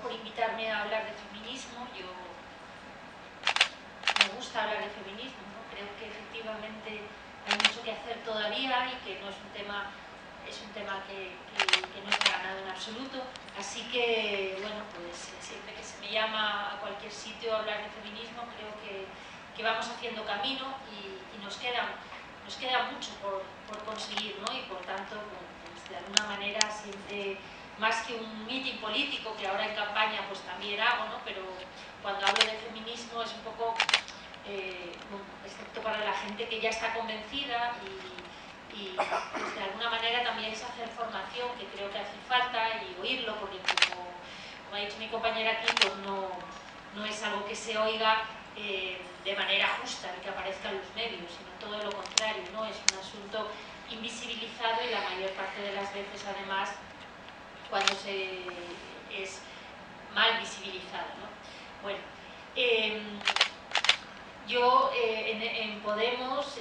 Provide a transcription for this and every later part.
por invitarme a hablar de feminismo. Yo me gusta hablar de feminismo, ¿no? Creo que efectivamente hay mucho que hacer todavía y que no es un tema, que no está ganado en absoluto. Así que, bueno, pues siempre que se me llama a cualquier sitio a hablar de feminismo, creo que vamos haciendo camino y nos queda mucho por conseguir, ¿no? Y por tanto, pues, de alguna manera siempre, más que un mitin político, que ahora en campaña pues también hago, ¿no? Pero cuando hablo de feminismo es un poco, excepto para la gente que ya está convencida y pues, de alguna manera también es hacer formación, que creo que hace falta, y oírlo, porque como ha dicho mi compañera aquí, pues no es algo que se oiga de manera justa ni que aparezca en los medios, sino todo lo contrario, ¿no? Es un asunto invisibilizado y la mayor parte de las veces, además, cuando es mal visibilizado, ¿no? Bueno, yo en Podemos,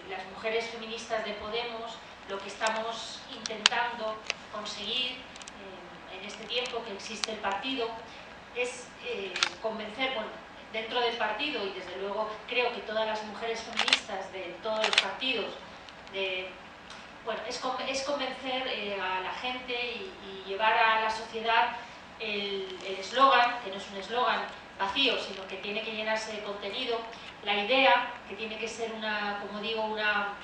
las mujeres feministas de Podemos, lo que estamos intentando conseguir en este tiempo que existe el partido es convencer, bueno, dentro del partido, y desde luego creo que todas las mujeres feministas de todos los partidos, bueno, es convencer a la gente y llevar a la sociedad el eslogan, que no es un eslogan vacío, sino que tiene que llenarse de contenido, la idea, que tiene que ser como digo, una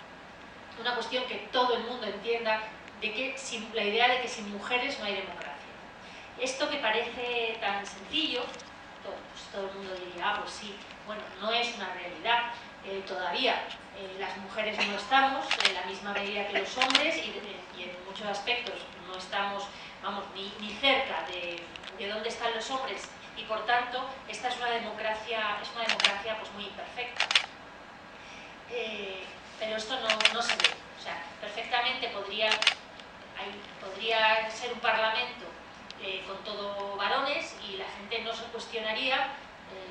cuestión que todo el mundo entienda, la idea de que sin mujeres no hay democracia. Esto que parece tan sencillo, pues todo el mundo diría, pues sí, bueno, no es una realidad. Todavía las mujeres no estamos en la misma medida que los hombres y en muchos aspectos no estamos, vamos, ni cerca de dónde están los hombres, y por tanto esta es una democracia pues muy imperfecta. Pero esto no se ve. O sea, perfectamente podría ser un parlamento con todo varones y la gente no se cuestionaría,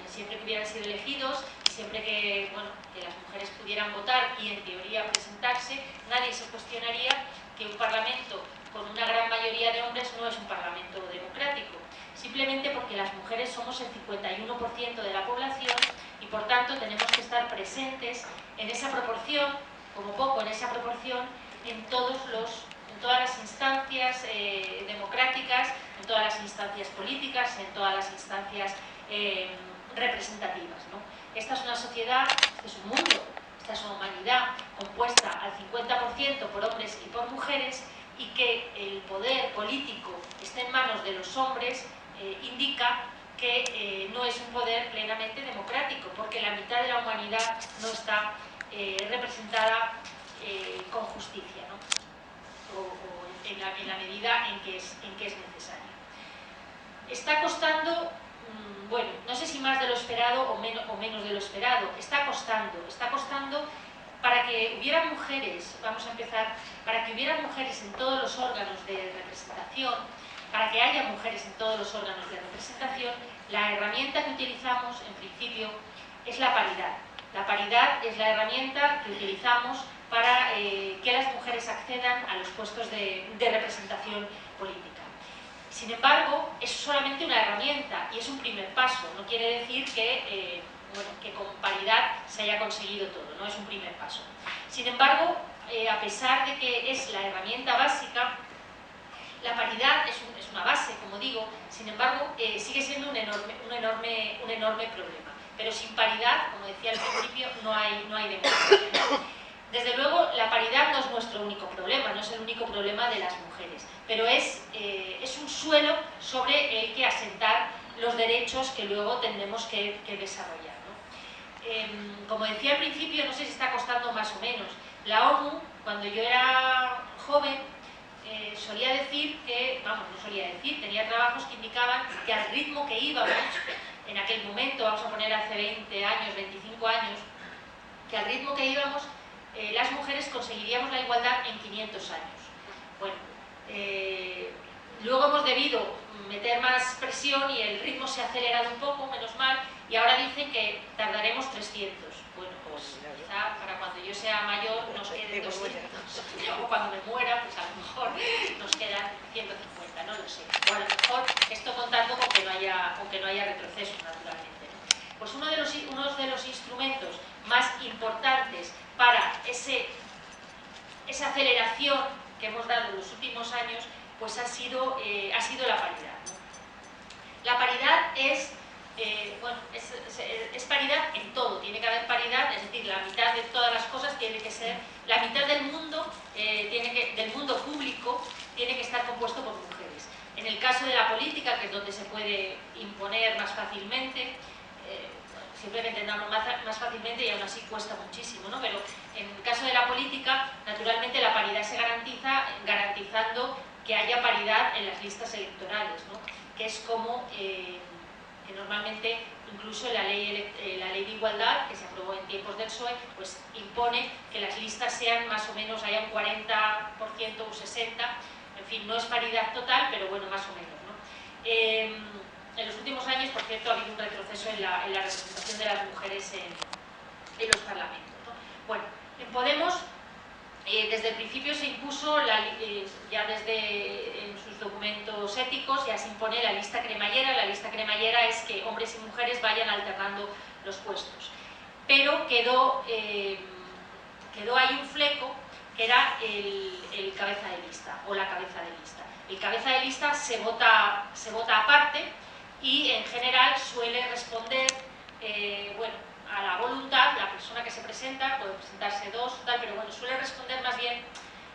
siempre que hubieran sido elegidos y siempre que las mujeres pudieran votar y en teoría presentarse, nadie se cuestionaría que un parlamento con una gran mayoría de hombres no es un parlamento democrático, simplemente porque las mujeres somos el 51% de la población y por tanto tenemos que estar presentes en esa proporción, como poco en esa proporción, en todas las instancias democráticas, en todas las instancias políticas, en todas las instancias representativas, ¿no? Esta es una sociedad, este es un mundo, esta es una humanidad compuesta al 50% por hombres y por mujeres, y que el poder político esté en manos de los hombres indica que no es un poder plenamente democrático, porque la mitad de la humanidad no está representada con justicia, ¿no? o en la medida en que es necesaria. Está costando, bueno, no sé si más de lo esperado o menos de lo esperado, está costando para que hubiera mujeres, vamos a empezar, para que hubiera mujeres en todos los órganos de representación, para que haya mujeres en todos los órganos de representación, la herramienta que utilizamos, en principio, es la paridad. La paridad es la herramienta que utilizamos para que las mujeres accedan a los puestos de representación política. Sin embargo, es solamente una herramienta y es un primer paso. No quiere decir que con paridad se haya conseguido todo, no es un primer paso. Sin embargo, a pesar de que es la herramienta básica, la paridad es una base, como digo, sin embargo, sigue siendo un enorme problema. Pero sin paridad, como decía al principio, no hay democracia. Desde luego, la paridad no es nuestro único problema, no es el único problema de las mujeres, pero es un suelo sobre el que asentar los derechos que luego tendremos que desarrollar, ¿no? Como decía al principio, no sé si está costando más o menos, la ONU, cuando yo era joven, solía decir que, vamos, no solía decir, tenía trabajos que indicaban que al ritmo que íbamos, en aquel momento, vamos a poner hace 20 años, 25 años, que al ritmo que íbamos, las mujeres conseguiríamos la igualdad en 500 años. Bueno, luego hemos debido meter más presión y el ritmo se ha acelerado un poco, menos mal, y ahora dicen que tardaremos 300. Bueno, pues quizá para cuando yo sea mayor nos queden 200, o cuando me muera, pues a lo mejor nos quedan 150, no lo sé. O a lo mejor esto haya retrocesos, naturalmente, ¿no? Pues uno de los instrumentos más importantes para esa aceleración que hemos dado en los últimos años, pues ha sido la paridad, ¿no? La paridad es paridad en todo, tiene que haber paridad, es decir, la mitad de todas las cosas tiene que ser, la mitad del mundo, del mundo público tiene que estar compuesto por mujeres. En el caso de la política, que es donde se puede imponer más fácilmente, simplemente entramos más fácilmente y aún así cuesta muchísimo, ¿no? Pero en el caso de la política, naturalmente la paridad se garantiza garantizando que haya paridad en las listas electorales, ¿no? Que es como que normalmente, incluso la ley de igualdad, que se aprobó en tiempos del PSOE, pues impone que las listas sean más o menos, haya un 40%, un 60%, en fin, no es paridad total, pero bueno, más o menos, ¿no? En los últimos años, por cierto, ha habido un retroceso en la representación de las mujeres en los parlamentos, ¿no? Bueno, en Podemos, desde el principio se impuso, ya desde en sus documentos éticos, ya se impone la lista cremallera. La lista cremallera es que hombres y mujeres vayan alternando los puestos. Pero quedó ahí un fleco, que era el cabeza de lista, o la cabeza de lista. El cabeza de lista se vota aparte y en general suele responder, a la voluntad, la persona que se presenta, puede presentarse dos, tal, pero bueno, suele responder más bien,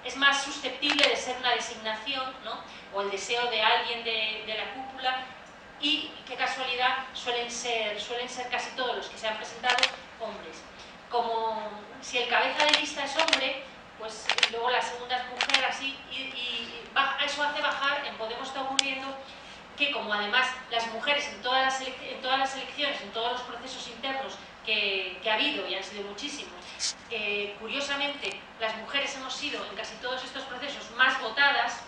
es más susceptible de ser una designación, ¿no? O el deseo de alguien de la cúpula, y qué casualidad, suelen ser casi todos los que se han presentado hombres. Como si el cabeza de lista es hombre, pues luego la segunda es mujer, así, y eso hace bajar, en Podemos está ocurriendo que, como además las mujeres en todas las elecciones, en todos los procesos internos que ha habido, y han sido muchísimos, curiosamente las mujeres hemos sido en casi todos estos procesos más votadas,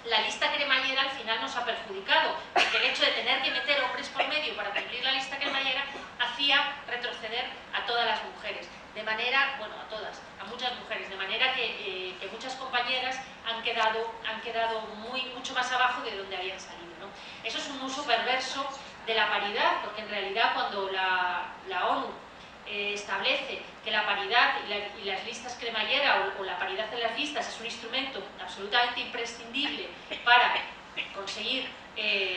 la lista cremallera al final nos ha perjudicado, porque el hecho de tener que meter hombres por medio para cumplir la lista cremallera hacía retroceder a todas las mujeres, de manera, bueno, a muchas mujeres, de manera que muchas compañeras han quedado mucho más abajo de donde habían salido, ¿no? Eso es un uso perverso de la paridad, porque en realidad cuando la ONU establece que la paridad y las listas cremallera o la paridad en las listas es un instrumento absolutamente imprescindible para conseguir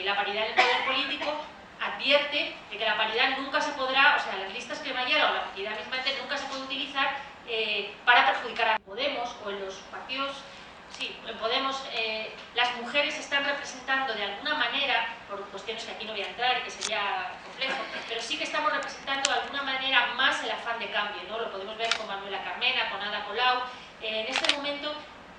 la paridad en el poder político, advierte de que la paridad nunca se podrá, o sea, las listas cremallera o la paridad mismamente nunca se puede utilizar para perjudicar a Podemos o en los partidos. Sí, en Podemos las mujeres se están representando de alguna manera, por cuestiones que aquí no voy a entrar y que sería complejo, pero sí que estamos representando de alguna manera más el afán de cambio, ¿no? Lo podemos ver con Manuela Carmena, con Ada Colau. En este momento,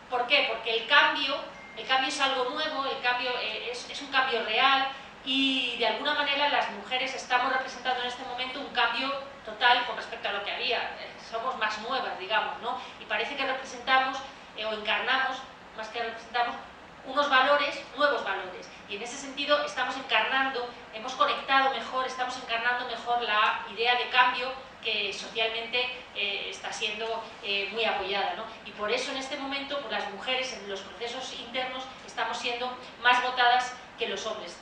¿por qué? Porque el cambio es algo nuevo, el cambio es un cambio real, y de alguna manera las mujeres estamos representando en este momento un cambio total con respecto a lo que había. Somos más nuevas, digamos, ¿no? Y parece que representamos o encarnamos, más que representamos, unos valores, nuevos valores, y en ese sentido estamos encarnando, hemos conectado mejor, estamos encarnando mejor la idea de cambio que socialmente está siendo muy apoyada, ¿no? Y por eso en este momento, pues, las mujeres en los procesos internos estamos siendo más votadas que los hombres.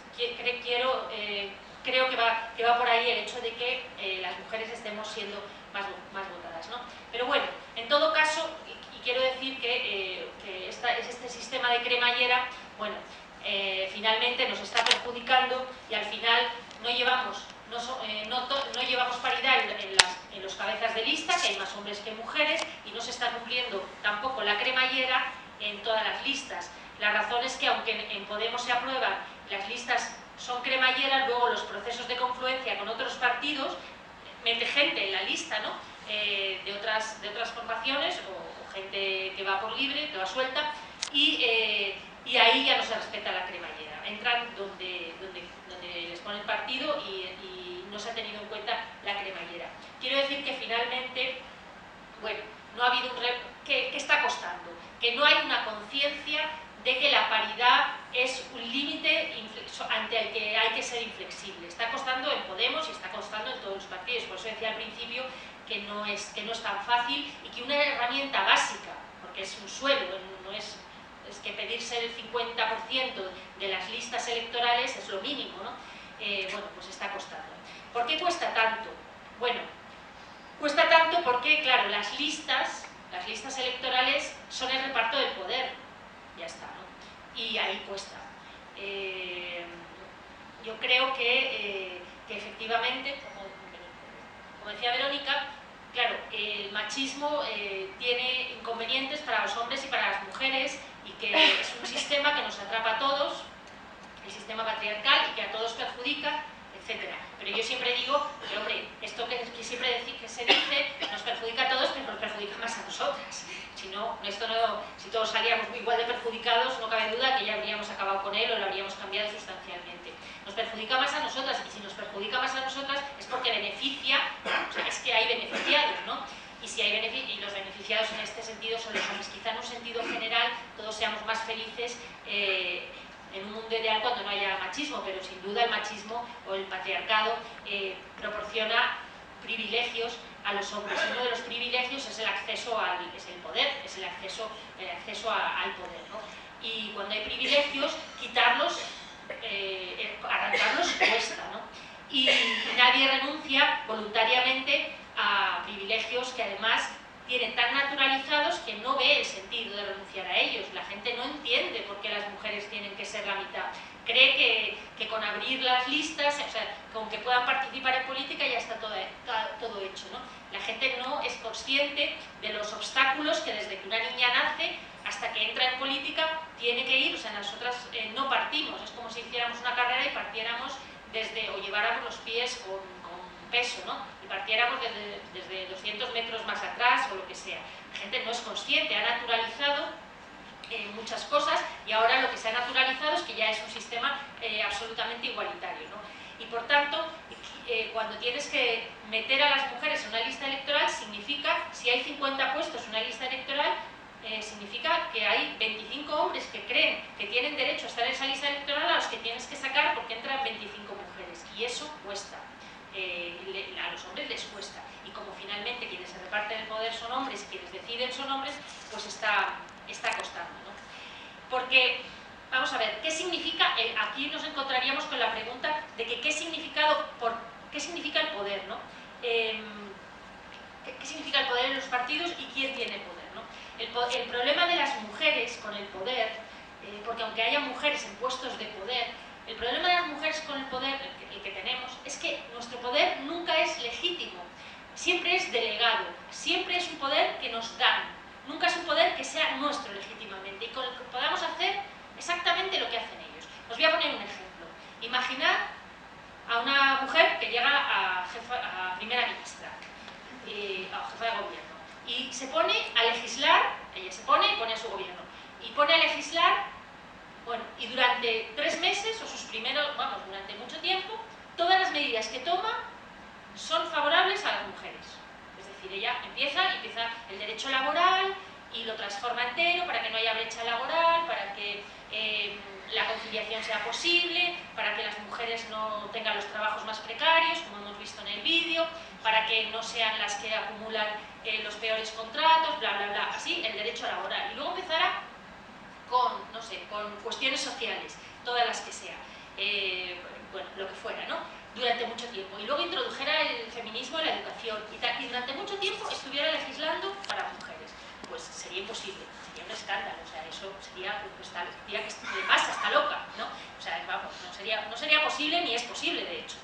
Creo que va por ahí el hecho de que las mujeres estemos siendo más votadas, ¿no? Pero bueno, en todo caso, y quiero decir que este sistema de cremallera, bueno, finalmente nos está perjudicando, y al final no llevamos paridad en los cabezas de lista, que hay más hombres que mujeres, y no se está cumpliendo tampoco la cremallera en todas las listas. La razón es que, aunque en Podemos se aprueban, las listas son cremalleras, luego los procesos de confluencia con otros partidos mete gente en la lista, ¿no? De otras formaciones o gente que va por libre, que va suelta, y ahí ya no se respeta la cremallera. Entran donde les pone el partido y no se ha tenido en cuenta la cremallera. Quiero decir que finalmente, bueno, no ha habido ¿qué está costando? Que no hay una conciencia de que la paridad es un límite ante el que hay que ser inflexible. Está costando en Podemos y está costando en todos los partidos. Por eso decía al principio que no es tan fácil, y que una herramienta básica, porque es un suelo, no es que pedirse el 50% de las listas electorales es lo mínimo, ¿no? bueno, pues está costando. ¿Por qué cuesta tanto? Bueno, cuesta tanto porque, claro, las listas electorales son el reparto del poder, ya está, ¿no? Y ahí cuesta. Yo creo que efectivamente, como decía Verónica, claro, el machismo tiene inconvenientes para los hombres y para las mujeres, y que es un sistema que nos atrapa a todos, el sistema patriarcal, y que a todos perjudica, etc. Pero yo siempre digo que, hombre, esto que siempre que se dice nos perjudica a todos, pero nos perjudica más a nosotras. Si todos salíamos igual de perjudicados, no cabe duda que ya habríamos acabado con él o lo habríamos cambiado sustancialmente. Nos perjudica más a nosotras, y si nos perjudica más a nosotras es porque beneficia, o sea, es que hay beneficiados, ¿no? Y si hay y los beneficiados en este sentido son los hombres. Quizá en un sentido general todos seamos más felices en un mundo ideal cuando no haya machismo, pero sin duda el machismo o el patriarcado proporciona privilegios a los hombres. Uno de los privilegios es el acceso es el poder, es el acceso al poder, ¿no? Y cuando hay privilegios, quitarlos, arrancarlos cuesta, ¿no? Y nadie renuncia voluntariamente a privilegios que además tienen tan naturalizados que no ve el sentido de renunciar a ellos. La gente no entiende por qué las mujeres tienen que ser la mitad. Cree que con abrir las listas, o sea, con que puedan participar en política ya está todo hecho, ¿no? La gente no es consciente de los obstáculos que desde que una niña nace hasta que entra en política tiene que ir. O sea, nosotras no partimos, es como si hiciéramos una carrera y partiéramos o lleváramos los pies con peso, ¿no? Y partiéramos desde 200 metros más atrás o lo que sea. La gente no es consciente, ha naturalizado muchas cosas, y ahora lo que se ha naturalizado es que ya es un sistema absolutamente igualitario, ¿no? Y por tanto, cuando tienes que meter a las mujeres en una lista electoral, significa, si hay 50 puestos en una lista electoral, significa que hay 25 hombres que creen que tienen derecho a estar en esa lista electoral, a los que tienes que sacar porque entran 25 mujeres, y eso cuesta. A los hombres les cuesta, y como finalmente quienes se reparten el poder son hombres y quienes deciden son hombres, pues está costando, ¿no? Porque, vamos a ver, ¿qué significa? Aquí nos encontraríamos con la pregunta de que qué significa el poder, ¿no? ¿Qué significa el poder en los partidos y quién tiene poder, ¿no? El problema de las mujeres con el poder, porque aunque haya mujeres en puestos de poder, el problema de las mujeres con el poder, el que tenemos, es que nuestro poder nunca es legítimo, siempre es delegado, siempre es un poder que nos dan, nunca es un poder que sea nuestro legítimamente y con el que podamos hacer exactamente lo que hacen ellos. Os voy a poner un ejemplo. Imaginad a una mujer que llega a primera ministra, a jefa de gobierno, y se pone a legislar, ella se pone y pone a su gobierno, y pone a legislar. Bueno, y durante 3 meses, o durante mucho tiempo, todas las medidas que toma son favorables a las mujeres. Es decir, ella empieza el derecho laboral y lo transforma entero para que no haya brecha laboral, para que la conciliación sea posible, para que las mujeres no tengan los trabajos más precarios, como hemos visto en el vídeo, para que no sean las que acumulan los peores contratos, bla, bla, bla. Así, el derecho laboral. Y luego empezará con cuestiones sociales, todas las que sea, bueno, lo que fuera, ¿no? Durante mucho tiempo. Y luego introdujera el feminismo en la educación y durante mucho tiempo estuviera legislando para mujeres. Pues sería imposible, sería un escándalo, o sea, eso sería, diría que le pasa, está loca, ¿no? O sea, vamos, no sería posible ni es posible, de hecho.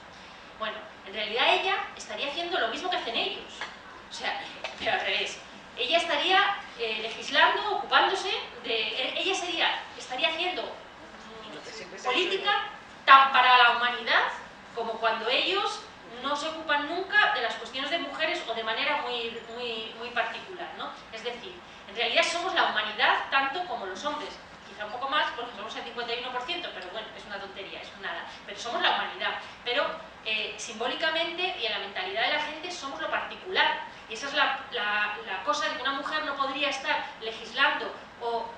Bueno, en realidad ella estaría haciendo lo mismo que hacen ellos, o sea, pero al revés. Ella estaría legislando, ocupándose ella estaría haciendo política tan para la humanidad como cuando ellos no se ocupan nunca de las cuestiones de mujeres o de manera muy, muy, muy particular, ¿no? Es decir, en realidad somos la humanidad tanto como los hombres, quizá un poco más porque somos el 51%, pero bueno, es una tontería, es nada, pero somos la humanidad, pero simbólicamente y en la mentalidad de la gente somos lo particular. Y esa es la cosa de que una mujer no podría estar legislando o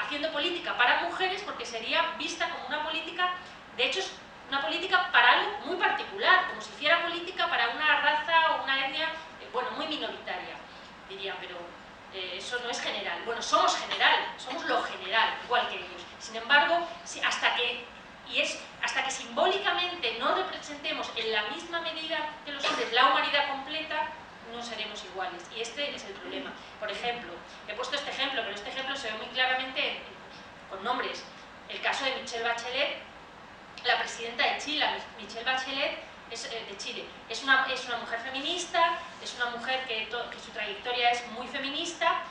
haciendo política para mujeres porque sería vista como una política, de hecho es una política para algo muy particular, como si hiciera política para una raza o una etnia, bueno, muy minoritaria, dirían, pero eso no es general. Bueno, somos general, somos lo general, igual que ellos. Sin embargo, hasta que Y es hasta que simbólicamente no representemos en la misma medida que los hombres la humanidad completa, no seremos iguales. Y este es el problema. Por ejemplo, he puesto este ejemplo, pero este ejemplo se ve muy claramente con nombres. El caso de Michelle Bachelet, la presidenta de Chile. Michelle Bachelet de Chile. Es una mujer feminista, es una mujer que su trayectoria es muy feminista,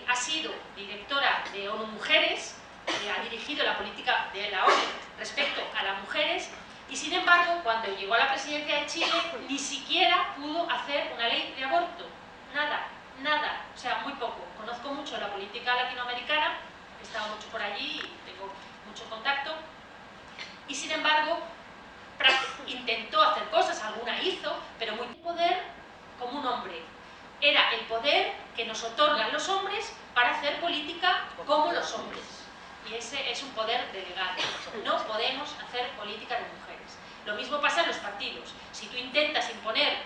ha sido directora de ONU Mujeres, ha dirigido la política de la ONU respecto a las mujeres, y sin embargo, cuando llegó a la presidencia de Chile, ni siquiera pudo hacer una ley de aborto. Nada, nada, o sea, muy poco. Conozco mucho la política latinoamericana, he estado mucho por allí y tengo mucho contacto, y sin embargo, intentó hacer cosas, alguna hizo, pero muy poder como un hombre. Era el poder que nos otorgan los hombres para hacer política como los hombres. Y ese es un poder delegado. No podemos hacer política de mujeres. Lo mismo pasa en los partidos. Si tú intentas imponer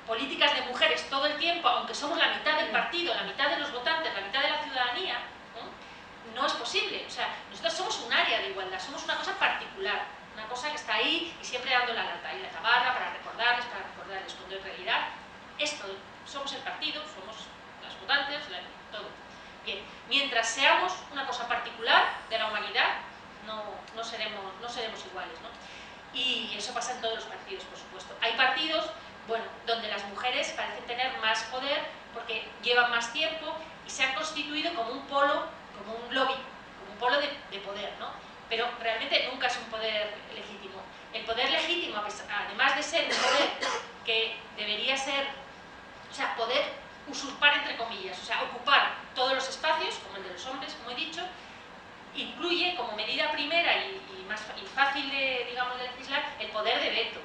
políticas de mujeres todo el tiempo, aunque somos la mitad del partido, la mitad de los votantes, la mitad de la ciudadanía, no es posible. O sea, nosotros somos un área de igualdad, somos una cosa particular, una cosa que está ahí y siempre dando la lata y la tabarra para recordarles, cuando en realidad somos el partido, somos las votantes, todo. Bien, mientras seamos una cosa particular de la humanidad, no seremos iguales, ¿no? Y eso pasa en todos los partidos, por supuesto. Hay partidos, bueno, donde las mujeres parecen tener más poder porque llevan más tiempo y se han constituido como un polo, como un lobby, como un polo de poder, ¿no? Pero realmente nunca es un poder legítimo. El poder legítimo, además de ser un poder que debería ser, o sea, poder usurpar entre comillas, o sea, ocupar todos los espacios, como el de los hombres, como he dicho, incluye como medida primera y fácil de legislar el poder de veto.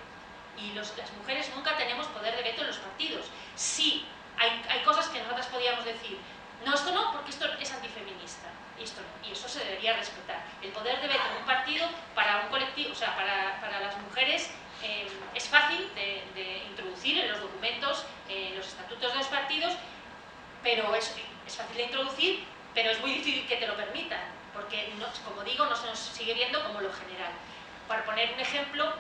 Y las mujeres nunca tenemos poder de veto en los partidos. Sí, hay cosas que nosotras podíamos decir, no, esto no, porque esto es antifeminista, y esto no, y eso se debería respetar. El poder de veto en un partido para un colectivo, o sea, para las mujeres es fácil de introducir en los documentos, en los estatutos de los partidos, pero es fácil de introducir, pero es muy difícil que te lo permitan, porque, como digo, no se nos sigue viendo como lo general. Para poner un ejemplo,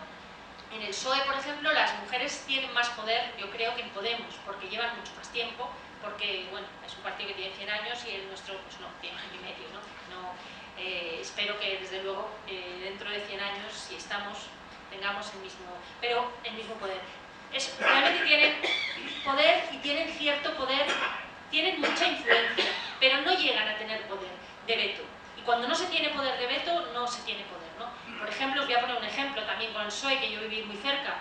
en el PSOE, por ejemplo, las mujeres tienen más poder, yo creo, que en Podemos, porque llevan mucho más tiempo, porque, bueno, es un partido que tiene 100 años y el nuestro, pues no, tiene año y medio, ¿no? Espero que, desde luego, dentro de 100 años, si tengamos el mismo poder. Realmente tienen poder y tienen cierto poder, tienen mucha influencia, pero no llegan a tener poder de veto. Y cuando no se tiene poder de veto, no se tiene poder, ¿no? Por ejemplo, os voy a poner un ejemplo también con el PSOE, que yo viví muy cerca.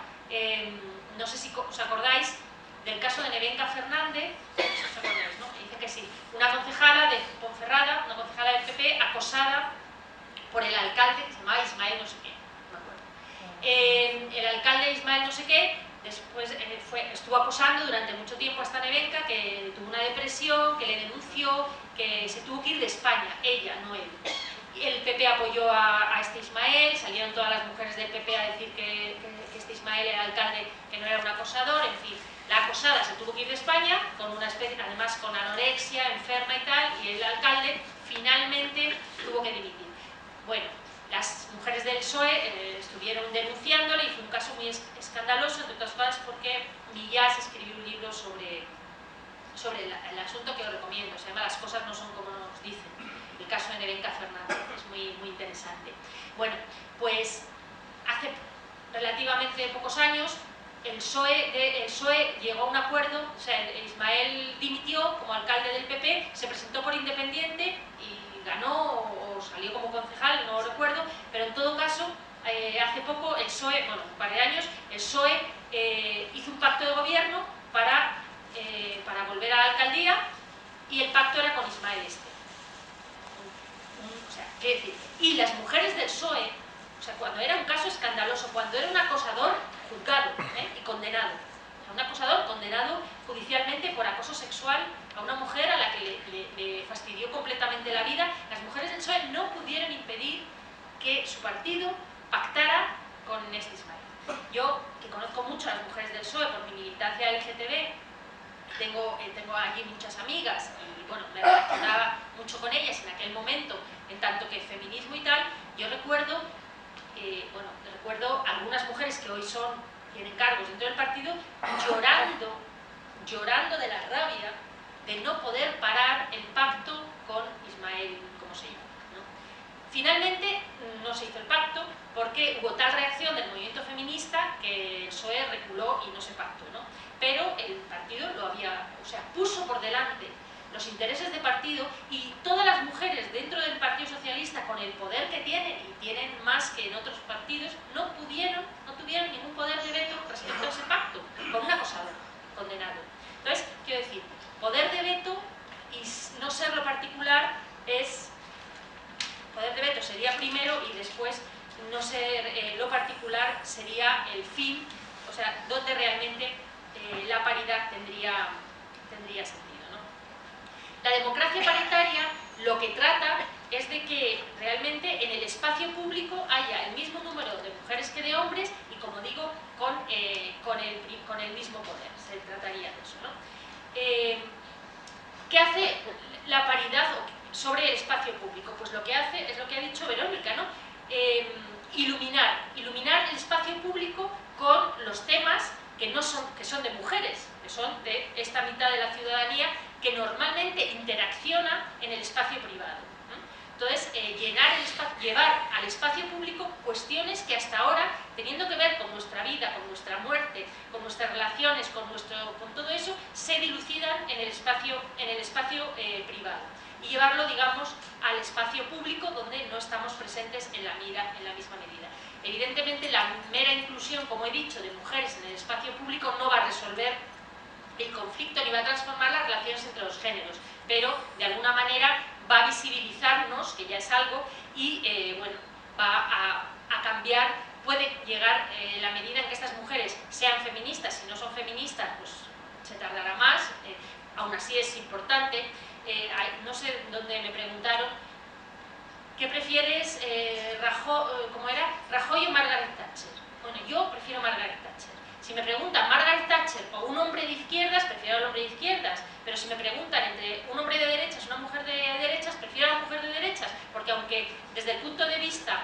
No sé si os acordáis del caso de Nevenka Fernández, no sé si os acordáis, ¿no? Dicen que sí. Una concejala de Ponferrada, una concejala del PP, acosada por el alcalde, que se llamaba Ismael no sé qué, no me acuerdo. El alcalde Ismael no sé qué, después estuvo acosando durante mucho tiempo a esta Nevenka, que tuvo una depresión, que le denunció, que se tuvo que ir de España, ella, no él. El PP apoyó a este Ismael, salieron todas las mujeres del PP a decir que este Ismael era alcalde, que no era un acosador, en fin. La acosada se tuvo que ir de España, con una especie, además con anorexia, enferma y tal, y el alcalde finalmente tuvo que dimitir. Bueno, las mujeres del PSOE estuvieron denunciándole y fue un caso muy escandaloso, entre otras cosas porque Millás escribió un libro sobre el asunto que os recomiendo, se llama Las cosas no son como nos dicen, el caso de Nevenka Fernández, es muy, muy interesante. Bueno, pues hace relativamente pocos años el PSOE llegó a un acuerdo, o sea, Ismael dimitió como alcalde del PP, se presentó por independiente y ganó o salió como concejal, no lo recuerdo, pero en todo caso, hace poco el PSOE, bueno, un par de años, el PSOE hizo un pacto de gobierno para volver a la alcaldía y el pacto era con Ismael o sea, ¿qué decir? Y las mujeres del PSOE, o sea, cuando era un caso escandaloso, cuando era un acosador juzgado y condenado, o sea, un acosador condenado judicialmente por acoso sexual a una mujer a la que le fastidió completamente la vida, las mujeres del PSOE no pudieron impedir que su partido pactara con este Ismael. Yo, que conozco mucho a las mujeres del PSOE por mi militancia LGTB, tengo allí muchas amigas y bueno, me relacionaba mucho con ellas en aquel momento, en tanto que feminismo y tal. Yo recuerdo que hoy tienen cargos dentro del partido, llorando de la rabia de no poder parar el pacto con Ismael, como se llama, ¿no? Finalmente no se hizo el pacto porque hubo tal reacción del movimiento feminista que el PSOE reculó y no se pactó, ¿no? Pero el partido puso por delante los intereses de partido, y todas las mujeres dentro del Partido Socialista, con el poder que tienen, y tienen más que en otros partidos, no tuvieron ningún poder de veto respecto a ese pacto, con un acosador condenado. Entonces, quiero decir, poder de veto y no ser lo particular poder de veto sería primero, y después no ser lo particular sería el fin, o sea, donde realmente la paridad tendría sentido, ¿no? La democracia paritaria lo que trata es de que realmente en el espacio público haya el mismo número de mujeres que de hombres, y, como digo, con el mismo poder. Se trataría de eso, ¿no? ¿Qué hace la paridad sobre el espacio público? Pues lo que hace es lo que ha dicho Verónica, ¿no? Iluminar el espacio público con los temas que son de mujeres, que son de esta mitad de la ciudadanía que normalmente interacciona en el espacio privado. Entonces, llevar al espacio público cuestiones que hasta ahora, teniendo que ver con nuestra vida, con nuestra muerte, con nuestras relaciones, con todo eso, se dilucidan en el espacio privado, y llevarlo, digamos, al espacio público, donde no estamos presentes en la misma medida. Evidentemente, la mera inclusión, como he dicho, de mujeres en el espacio público no va a resolver el conflicto ni va a transformar las relaciones entre los géneros, pero de alguna manera va a visibilizarnos, que ya es algo, y va a cambiar. Puede llegar, en la medida en que estas mujeres sean feministas. Si no son feministas, pues se tardará más. Aún así es importante. No sé dónde me preguntaron ¿qué prefieres, Rajoy o Margaret Thatcher? Bueno, yo prefiero Margaret Thatcher. Si me preguntan Margaret Thatcher o un hombre de izquierdas, prefiero al hombre de izquierdas. Pero si me preguntan entre un hombre de derechas y una mujer de derechas, prefiero a la mujer de derechas, porque aunque desde el punto de vista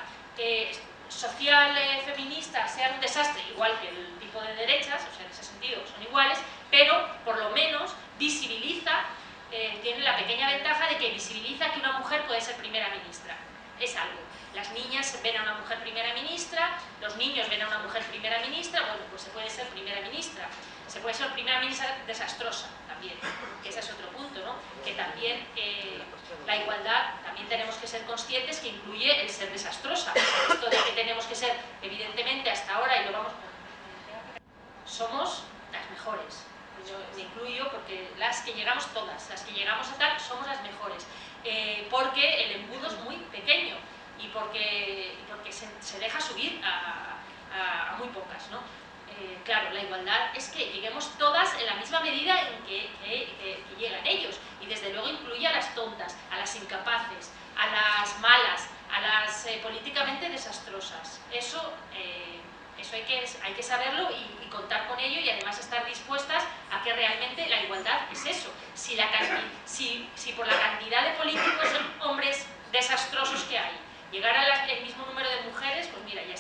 social feminista sea un desastre, igual que el tipo de derechas, o sea, en ese sentido son iguales, pero por lo menos visibiliza, tiene la pequeña ventaja de que visibiliza que una mujer puede ser primera ministra. Es algo. Las niñas ven a una mujer primera ministra, los niños ven a una mujer primera ministra. Bueno, pues se puede ser primera ministra. Se puede ser primera ministra desastrosa también, que ese es otro punto, ¿no? Que también la igualdad, también tenemos que ser conscientes que incluye el ser desastrosa. Esto de que tenemos que ser, evidentemente, hasta ahora, y lo vamos... somos las mejores. Yo me incluyo porque las que llegamos todas, las que llegamos a tal, somos las mejores. Porque el embudo es muy pequeño y porque se deja subir a muy pocas, ¿no? Claro, la igualdad es que lleguemos todas en la misma medida en que llegan ellos, y desde luego incluye a las tontas, a las incapaces, a las malas, a las políticamente desastrosas. Eso hay que saberlo y contar con ello, y además estar dispuestas a que realmente la igualdad es eso. Si por la cantidad de políticos hombres desastrosos que hay llegara al mismo número de mujeres, pues mira, ya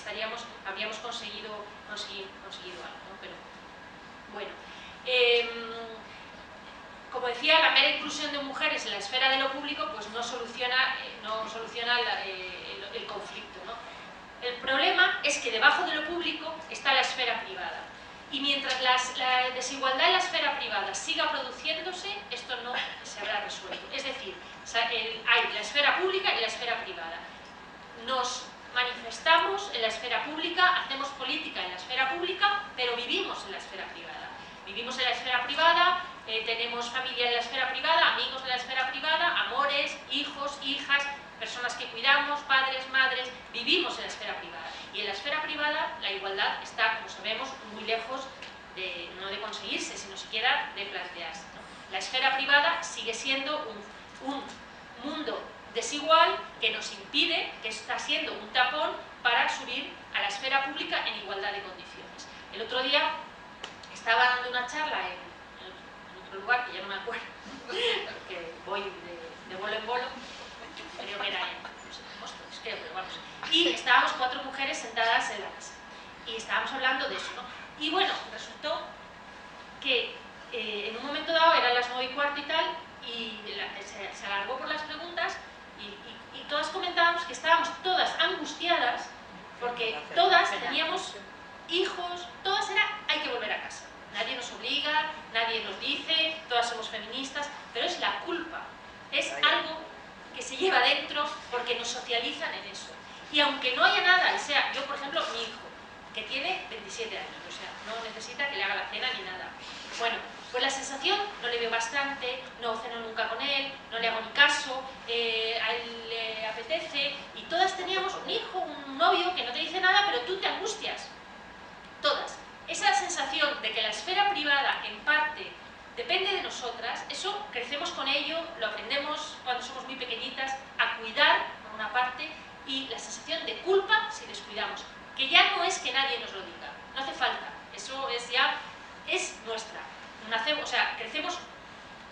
habríamos conseguido algo, ¿no? Pero bueno, como decía, la mera inclusión de mujeres en la esfera de lo público pues no soluciona el conflicto, ¿no? El problema es que debajo de lo público está la esfera privada, y mientras la desigualdad en la esfera privada siga produciéndose, esto no se habrá resuelto. Es decir, hay la esfera pública y la esfera privada. Nos manifestamos en la esfera pública, hacemos política en la esfera pública, pero vivimos en la esfera privada. Vivimos en la esfera privada, tenemos familia en la esfera privada, amigos en la esfera privada, amores, hijos, hijas, personas que cuidamos, padres, madres, vivimos en la esfera privada. Y en la esfera privada la igualdad está, como sabemos, muy lejos no de conseguirse, sino siquiera de plantearse, ¿no? La esfera privada sigue siendo un mundo desigual que nos impide, que está siendo un tapón para subir a la esfera pública en igualdad de condiciones. El otro día estaba dando una charla en otro lugar, que ya no me acuerdo, porque voy de bolo en bolo, creo que era en Móstoles, creo, pero vamos. Y estábamos 4 mujeres sentadas en la mesa. Y estábamos hablando de eso, ¿no? Y bueno, resultó que en un momento dado eran las 9:15 y tal, y se alargó por las preguntas, y todas comentábamos que estábamos todas angustiadas, porque todas teníamos hijos, todas era hay que volver a casa. Nadie nos obliga, nadie nos dice, todas somos feministas, pero es la culpa, es algo que se lleva dentro porque nos socializan en eso. Y aunque no haya nada, o sea, yo por ejemplo, mi hijo, que tiene 27 años, o sea, no necesita que le haga la cena ni nada. Bueno, pues la sensación, no le veo bastante, no ceno nunca con él, no le hago ni caso, a él le apetece, y todas teníamos un hijo, un novio que no te dice nada, pero tú te angustias. Todas. Esa sensación de que la esfera privada, en parte, depende de nosotras, eso crecemos con ello, lo aprendemos cuando somos muy pequeñitas, a cuidar, por una parte, y la sensación de culpa si descuidamos, que ya no es que nadie nos lo diga, no hace falta, eso es ya, es nuestra. Nacemos, o sea, crecemos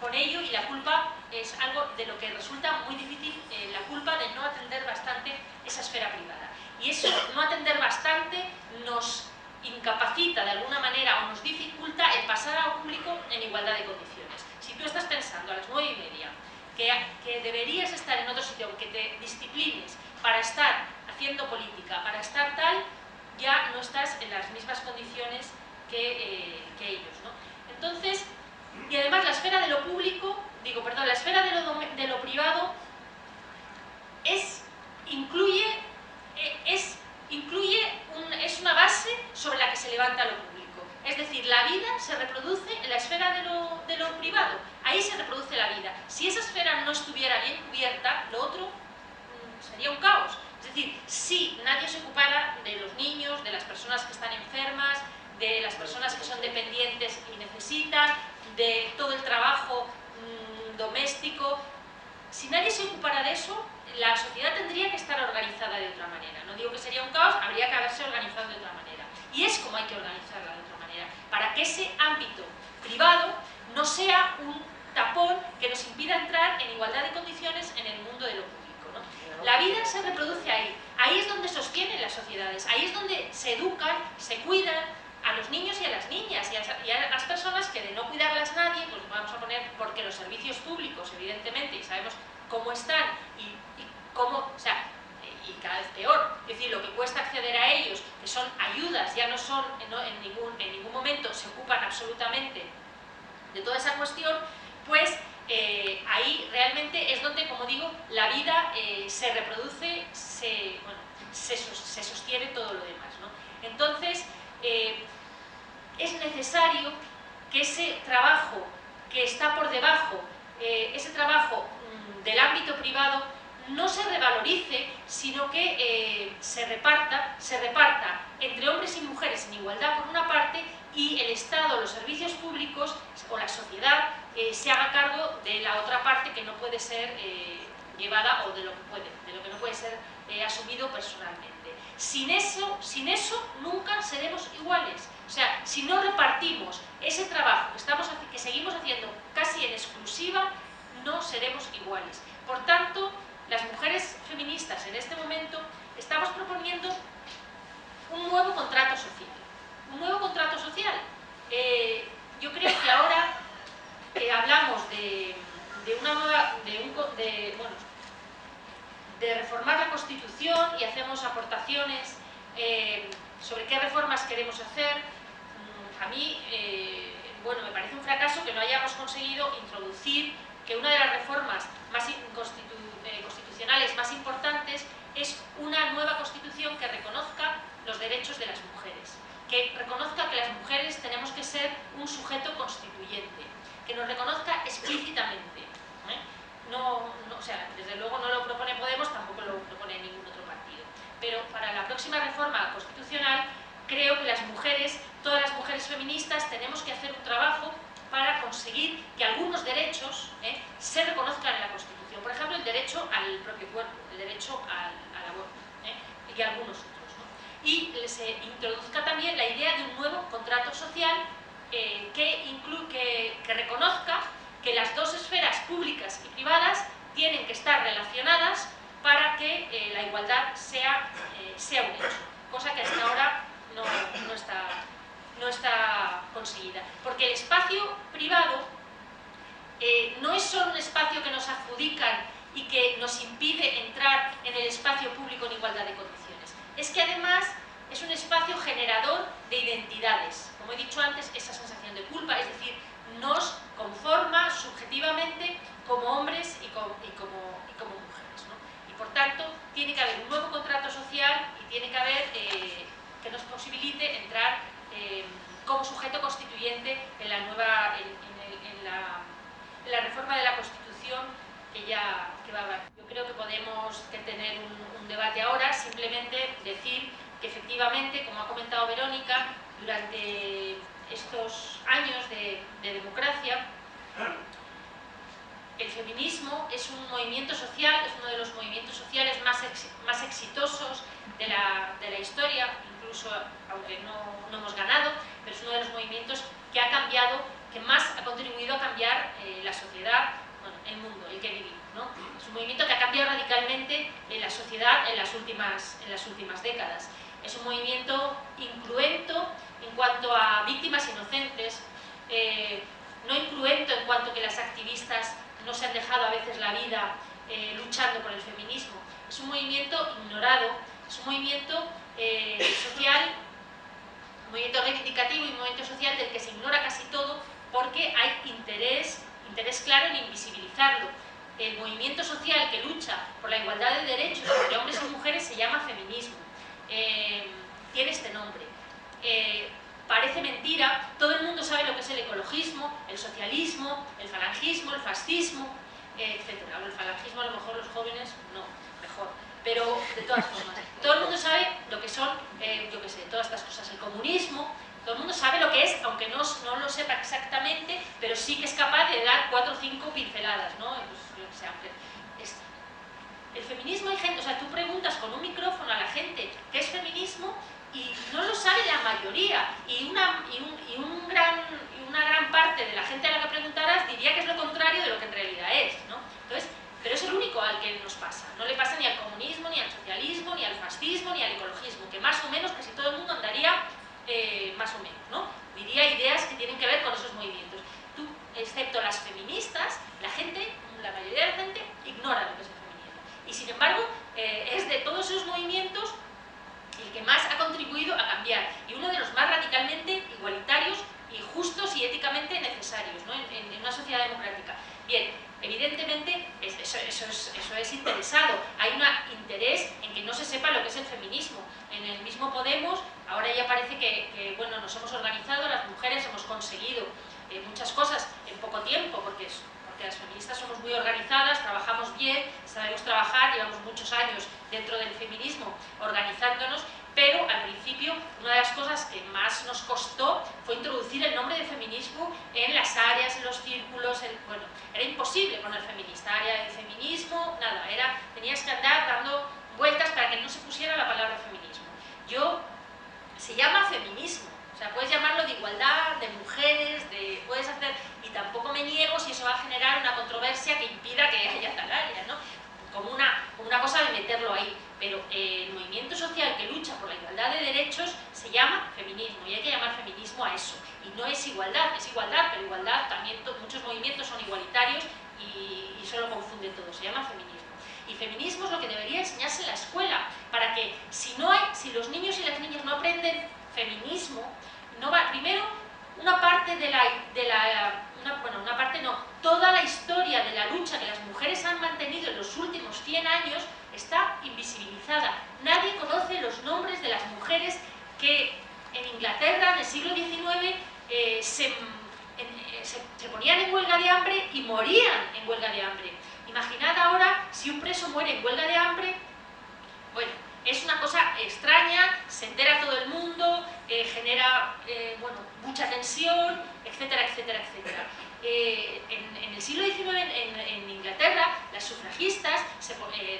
con ello y la culpa es algo de lo que resulta muy difícil, la culpa de no atender bastante esa esfera privada. Y eso, no atender bastante, nos incapacita de alguna manera o nos dificulta el pasar a lo público en igualdad de condiciones. Si tú estás pensando a las 9:30 que deberías estar en otro sitio, que te disciplines para estar haciendo política, para estar tal, ya no estás en las mismas condiciones que ellos, ¿no? Entonces, y además la esfera de lo público, la esfera de lo privado es una base sobre la que se levanta lo público. Es decir, la vida se reproduce en la esfera de lo privado. Ahí se reproduce la vida. Si esa esfera no estuviera bien cubierta, lo otro sería un caos. Es decir, si nadie se ocupara de los niños, de las personas que están enfermas, de las personas que son dependientes y necesitan, de todo el trabajo doméstico, si nadie se ocupara de eso, la sociedad tendría que estar organizada de otra manera. No digo que sería un caos, habría que haberse organizado de otra manera. Y es como hay que organizarla de otra manera, para que ese ámbito privado no sea un tapón que nos impida entrar en igualdad de condiciones en el mundo de lo público, ¿no? La vida se reproduce ahí. Ahí es donde sostienen las sociedades, ahí es donde se educan, se cuidan a los niños y a las niñas y a las personas que de no cuidarlas nadie, pues vamos a poner, porque los servicios públicos, evidentemente, y sabemos cómo están y cómo, o sea, y cada vez peor, es decir, lo que cuesta acceder a ellos, que son ayudas, ya no son, en ningún momento se ocupan absolutamente de toda esa cuestión, pues ahí realmente es donde, como digo, la vida se reproduce, se sostiene todo lo demás, ¿no? Entonces, es necesario que ese trabajo que está por debajo, ese trabajo del ámbito privado, no se revalorice, sino que se reparta entre hombres y mujeres en igualdad por una parte, y el Estado, los servicios públicos o la sociedad se haga cargo de la otra parte que no puede ser llevada, o de lo que no puede ser asumido personalmente. Sin eso nunca seremos iguales. O sea, si no repartimos ese trabajo que seguimos haciendo casi en exclusiva, no seremos iguales. Por tanto, las mujeres feministas en este momento estamos proponiendo un nuevo contrato social. Un nuevo contrato social. Yo creo que ahora que hablamos de reformar la Constitución y hacemos aportaciones sobre qué reformas queremos hacer, a mí me parece un fracaso que no hayamos conseguido introducir que una de las reformas más constitucionales más importantes es una nueva Constitución que reconozca los derechos de las mujeres, que reconozca que las mujeres tenemos que ser un sujeto constituyente, que nos reconozca explícitamente. O sea, desde luego no lo propone Podemos, tampoco lo propone ningún otro partido. Pero para la próxima reforma constitucional, creo que las mujeres, todas las mujeres feministas, tenemos que hacer un trabajo para conseguir que algunos derechos se reconozcan en la Constitución. Por ejemplo, el derecho al propio cuerpo, el derecho al aborto, y algunos otros, ¿no? Y se introduzca también la idea de un nuevo contrato social que reconozca que las dos esferas públicas y privadas tienen que estar relacionadas para que la igualdad sea un hecho, cosa que hasta ahora no está conseguida. Porque el espacio privado no es solo un espacio que nos adjudican y que nos impide entrar en el espacio público en igualdad de condiciones. Es que además es un espacio generador de identidades. Como he dicho antes, esa sensación de culpa, es decir, nos conforma subjetivamente como hombres y como mujeres, ¿no? Y por tanto, tiene que haber un nuevo contrato social y tiene que haber que nos posibilite entrar como sujeto constituyente en la reforma de la Constitución que va a haber. Yo creo que podemos tener un debate ahora, simplemente decir que efectivamente, como ha comentado Verónica, durante estos años de democracia, el feminismo es un movimiento social, es uno de los movimientos sociales más exitosos de la historia, incluso aunque no hemos ganado, pero es uno de los movimientos que ha cambiado, que más ha contribuido a cambiar la sociedad, bueno, el mundo, el que vivimos, ¿no? Es un movimiento que ha cambiado radicalmente en la sociedad en las últimas décadas. Es un movimiento incruento en cuanto a víctimas inocentes, no incruento en cuanto que las activistas no se han dejado a veces la vida luchando por el feminismo. Es un movimiento ignorado, es un movimiento social, un movimiento reivindicativo y un movimiento social del que se ignora casi todo porque hay interés claro en invisibilizarlo. El movimiento social que lucha por la igualdad de derechos entre hombres y mujeres se llama feminismo. Tiene este nombre. Parece mentira, todo el mundo sabe lo que es el ecologismo, el socialismo, el falangismo, el fascismo, etc. El falangismo a lo mejor los jóvenes no, mejor, pero de todas formas, todo el mundo sabe lo que son, yo qué sé, todas estas cosas, el comunismo, todo el mundo sabe lo que es, aunque no lo sepa exactamente, pero sí que es capaz de dar 4 o 5 pinceladas, ¿no? Pues, o sea, el feminismo hay gente, o sea, tú preguntas con un micrófono a la gente qué es feminismo y no lo sabe la mayoría, y una gran parte de la gente a la que preguntaras diría que es lo contrario de lo que en realidad es, ¿no? Entonces, pero es el único al que nos pasa, no le pasa ni al comunismo, ni al socialismo, ni al fascismo, ni al ecologismo, que más o menos casi todo el mundo andaría más o menos, ¿no? Diría ideas que tienen que ver con esos movimientos. Tú, excepto las feministas, la mayoría de la gente ignora lo que es el feminismo. Y sin embargo, es de todos esos movimientos el que más ha contribuido a cambiar y uno de los más radicalmente igualitarios y justos y éticamente necesarios, ¿no? en una sociedad democrática. Bien, evidentemente eso es interesado. Hay un interés en que no se sepa lo que es el feminismo. En el mismo Podemos, ahora ya parece que bueno, nos hemos organizado, las mujeres hemos conseguido muchas cosas en poco tiempo, porque las feministas somos muy organizadas, trabajamos bien, sabemos trabajar, llevamos muchos años dentro del feminismo organizándonos, pero al principio una de las cosas que más nos costó fue introducir el nombre de feminismo en las áreas, en los círculos, bueno, era imposible poner feminista, área de feminismo, nada, tenías que andar dando vueltas para que no se pusiera la palabra feminismo. Se llama feminismo, o sea, puedes llamarlo de igualdad, de mujeres, puedes hacer, y tampoco me niego si eso va a generar una controversia que impida que haya tal área, ¿no? Como una cosa de meterlo ahí, pero el movimiento social que lucha por la igualdad de derechos se llama feminismo y hay que llamar feminismo a eso. Y no es igualdad, pero igualdad también, muchos movimientos son igualitarios y eso lo confunde todo, se llama feminismo. Y feminismo es lo que debería enseñarse en la escuela, para que si los niños y las niñas no aprenden feminismo, primero una parte toda la historia de la lucha que las mujeres han mantenido en los últimos 100 años está invisibilizada. Nadie conoce los nombres de las mujeres que en Inglaterra en el siglo XIX se ponían en huelga de hambre y morían en huelga de hambre. Imaginad ahora si un preso muere en huelga de hambre, bueno, es una cosa extraña, se entera todo el mundo, genera mucha tensión, etcétera, etcétera, etcétera. En el siglo XIX en Inglaterra, las sufragistas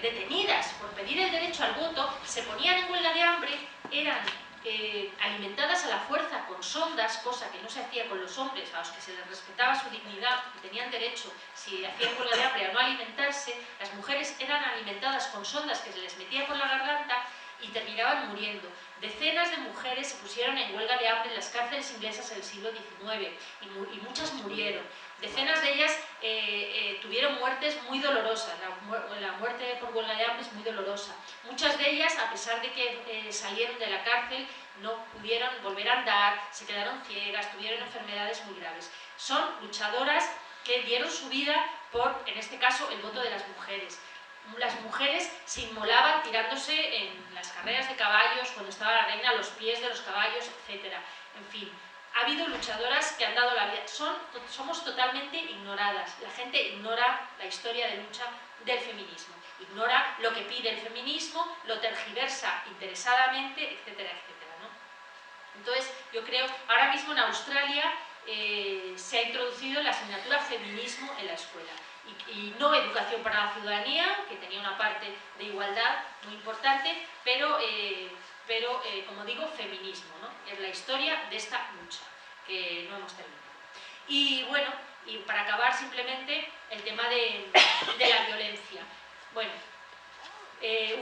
detenidas por pedir el derecho al voto se ponían en huelga de hambre, eran alimentadas a la fuerza con sondas, cosa que no se hacía con los hombres, a los que se les respetaba su dignidad y tenían derecho, si hacían huelga de hambre, a no alimentarse. Las mujeres eran alimentadas con sondas que se les metía por la garganta y terminaban muriendo. Decenas de mujeres se pusieron en huelga de hambre en las cárceles inglesas en el siglo XIX y muchas murieron. Decenas de ellas tuvieron muertes muy dolorosas, la muerte por huelga de hambre es muy dolorosa. Muchas de ellas, a pesar de que salieron de la cárcel, no pudieron volver a andar, se quedaron ciegas, tuvieron enfermedades muy graves. Son luchadoras que dieron su vida por, en este caso, el voto de las mujeres. Las mujeres se inmolaban tirándose en las carreras de caballos, cuando estaba la reina, a los pies de los caballos, etc. En fin, ha habido luchadoras que han dado la vida. Somos totalmente ignoradas. La gente ignora la historia de lucha del feminismo. Ignora lo que pide el feminismo, lo tergiversa interesadamente, etcétera, etcétera, ¿no? Entonces, yo creo, ahora mismo en Australia se ha introducido la asignatura feminismo en la escuela. Y no educación para la ciudadanía, que tenía una parte de igualdad muy importante, pero como digo, feminismo, ¿no? Es la historia de esta lucha, que no hemos terminado. Y bueno, y para acabar simplemente el tema de la violencia. Bueno,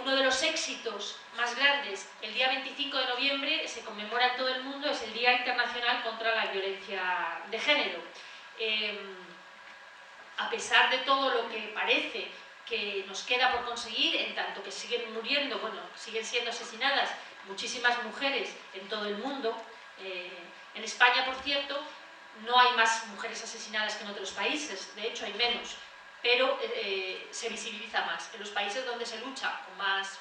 uno de los éxitos más grandes, el día 25 de noviembre se conmemora en todo el mundo, es el Día Internacional contra la Violencia de Género. A pesar de todo lo que parece que nos queda por conseguir, en tanto que siguen muriendo, bueno, siguen siendo asesinadas muchísimas mujeres en todo el mundo. En España, por cierto, no hay más mujeres asesinadas que en otros países, de hecho hay menos, pero se visibiliza más. En los países donde se lucha con más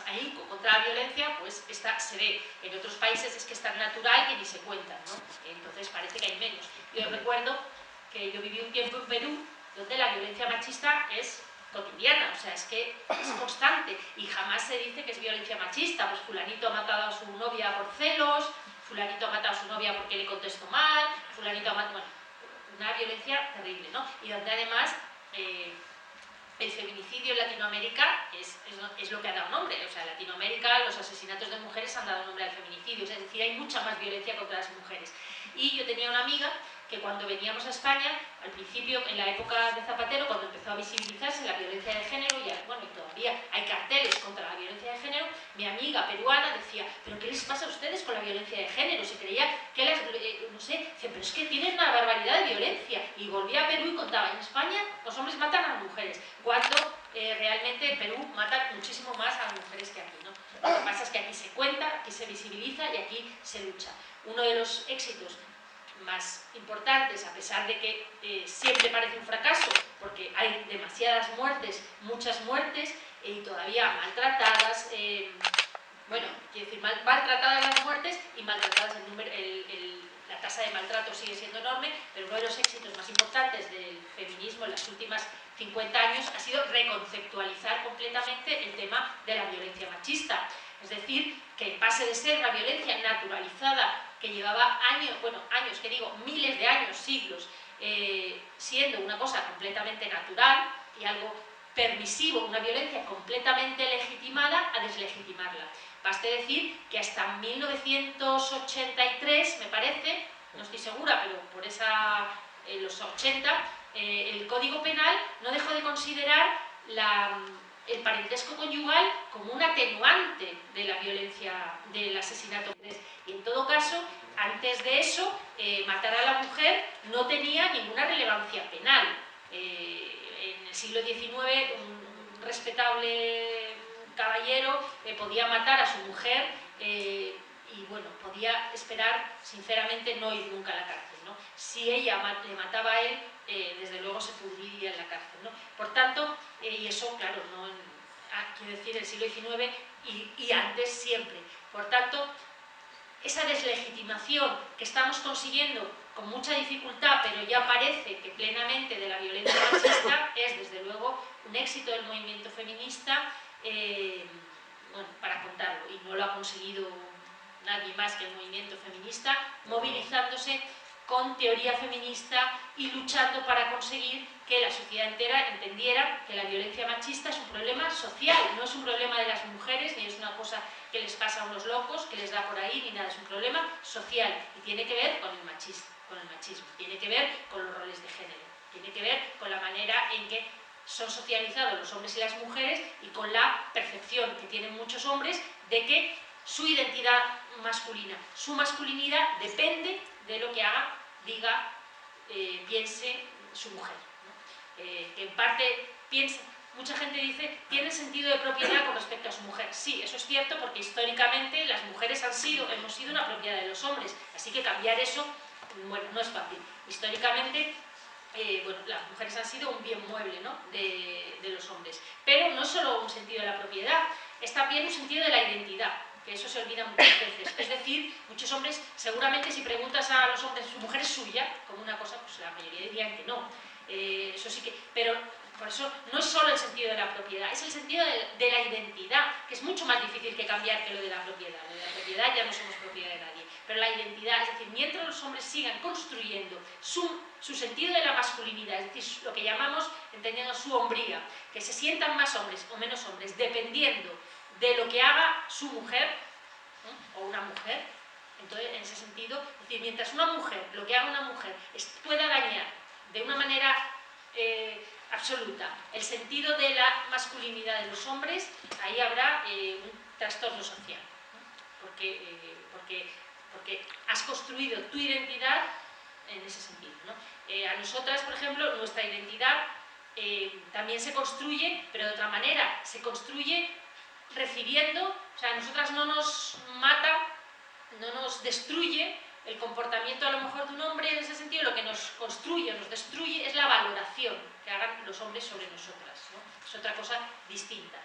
ahínco contra la violencia, pues esta se ve. En otros países es que es tan natural que ni se cuentan, ¿no? Entonces parece que hay menos. Yo recuerdo que yo viví un tiempo en Perú donde la violencia machista es cotidiana, o sea, es que es constante y jamás se dice que es violencia machista. Pues fulanito ha matado a su novia por celos, fulanito ha matado a su novia porque le contestó mal, fulanito ha matado... Bueno, una violencia terrible, ¿no? Y donde además el feminicidio en Latinoamérica es lo que ha dado nombre. O sea, en Latinoamérica los asesinatos de mujeres han dado nombre al feminicidio, es decir, hay mucha más violencia contra las mujeres. Y yo tenía una amiga que cuando veníamos a España, al principio, en la época de Zapatero, cuando empezó a visibilizarse la violencia de género, y bueno, y todavía hay carteles contra la violencia de género, mi amiga peruana decía, ¿pero qué les pasa a ustedes con la violencia de género? Se creía que las, no sé, dice, pero es que tienen una barbaridad de violencia. Y volvía a Perú y contaba, en España los hombres matan a las mujeres, cuando realmente en Perú matan muchísimo más a las mujeres que aquí, ¿no? Lo que pasa es que aquí se cuenta, aquí se visibiliza y aquí se lucha. Uno de los éxitos más importantes, a pesar de que siempre parece un fracaso, porque hay demasiadas muertes, muchas muertes, y todavía maltratadas, bueno, quiero decir, maltratadas las muertes y maltratadas la tasa de maltrato sigue siendo enorme, pero uno de los éxitos más importantes del feminismo en las últimas 50 años ha sido reconceptualizar completamente el tema de la violencia machista. Es decir, que pase de ser una violencia naturalizada que llevaba años, que digo, miles de años, siglos, siendo una cosa completamente natural y algo permisivo, una violencia completamente legitimada, a deslegitimarla. Baste decir que hasta 1983, me parece, no estoy segura, pero por los 80, el Código Penal no dejó de considerar el parentesco conyugal como un atenuante de la violencia, del asesinato. Y en todo caso, antes de eso, matar a la mujer no tenía ninguna relevancia penal. En el siglo XIX, un respetable caballero podía matar a su mujer y bueno, podía esperar, sinceramente, no ir nunca a la cárcel, ¿no? Si ella le mataba a él, desde luego se pudriría en la cárcel, ¿no? Por tanto, y eso, claro, no quiero decir el siglo XIX y antes siempre. Por tanto, esa deslegitimación que estamos consiguiendo con mucha dificultad, pero ya parece que plenamente, de la violencia machista, es desde luego un éxito del movimiento feminista, bueno, para contarlo, y no lo ha conseguido nadie más que el movimiento feminista, movilizándose con teoría feminista y luchando para conseguir que la sociedad entera entendiera que la violencia machista es un problema social, no es un problema de las mujeres, ni es una cosa que les pasa a unos locos, que les da por ahí, ni nada, es un problema social y tiene que ver con el machismo, tiene que ver con los roles de género, tiene que ver con la manera en que son socializados los hombres y las mujeres y con la percepción que tienen muchos hombres de que su identidad masculina. Su masculinidad depende de lo que haga, diga, piense su mujer, ¿no? Que en parte piensa, mucha gente dice, tiene sentido de propiedad con respecto a su mujer. Sí, eso es cierto, porque históricamente las mujeres hemos sido una propiedad de los hombres, así que cambiar eso, bueno, no es fácil. Históricamente, bueno, las mujeres han sido un bien mueble, ¿no?, de los hombres. Pero no es solo un sentido de la propiedad, es también un sentido de la identidad, que eso se olvida muchas veces. Es decir, muchos hombres, seguramente si preguntas a los hombres, ¿su mujer es suya?, como una cosa, pues la mayoría dirían que no. Eso sí que, pero por eso no es solo el sentido de la propiedad, es el sentido de la identidad, que es mucho más difícil que cambiar que lo de la propiedad. Lo de la propiedad ya no somos propiedad de nadie, pero la identidad, es decir, mientras los hombres sigan construyendo su sentido de la masculinidad, es decir, lo que llamamos, entendiendo su hombría, que se sientan más hombres o menos hombres, dependiendo de lo que haga su mujer, ¿no?, o una mujer. Entonces, en ese sentido, es decir, mientras una mujer, lo que haga una mujer, pueda dañar de una manera absoluta el sentido de la masculinidad de los hombres, ahí habrá un trastorno social, ¿no? Porque has construido tu identidad en ese sentido, ¿no? A nosotras, por ejemplo, nuestra identidad también se construye, pero de otra manera, se construye recibiendo, o sea, a nosotras no nos mata, no nos destruye el comportamiento a lo mejor de un hombre. En ese sentido, lo que nos construye o nos destruye es la valoración que hagan los hombres sobre nosotras, ¿no? Es otra cosa distinta.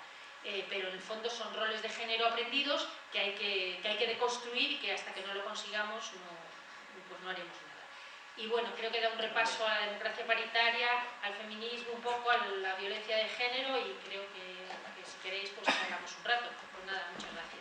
Pero en el fondo son roles de género aprendidos que hay que deconstruir y que hasta que no lo consigamos pues no haremos nada. Y bueno, creo que da un repaso a la democracia paritaria, al feminismo, un poco a la violencia de género, y creo que si queréis pues hablamos un rato. Pues nada, muchas gracias.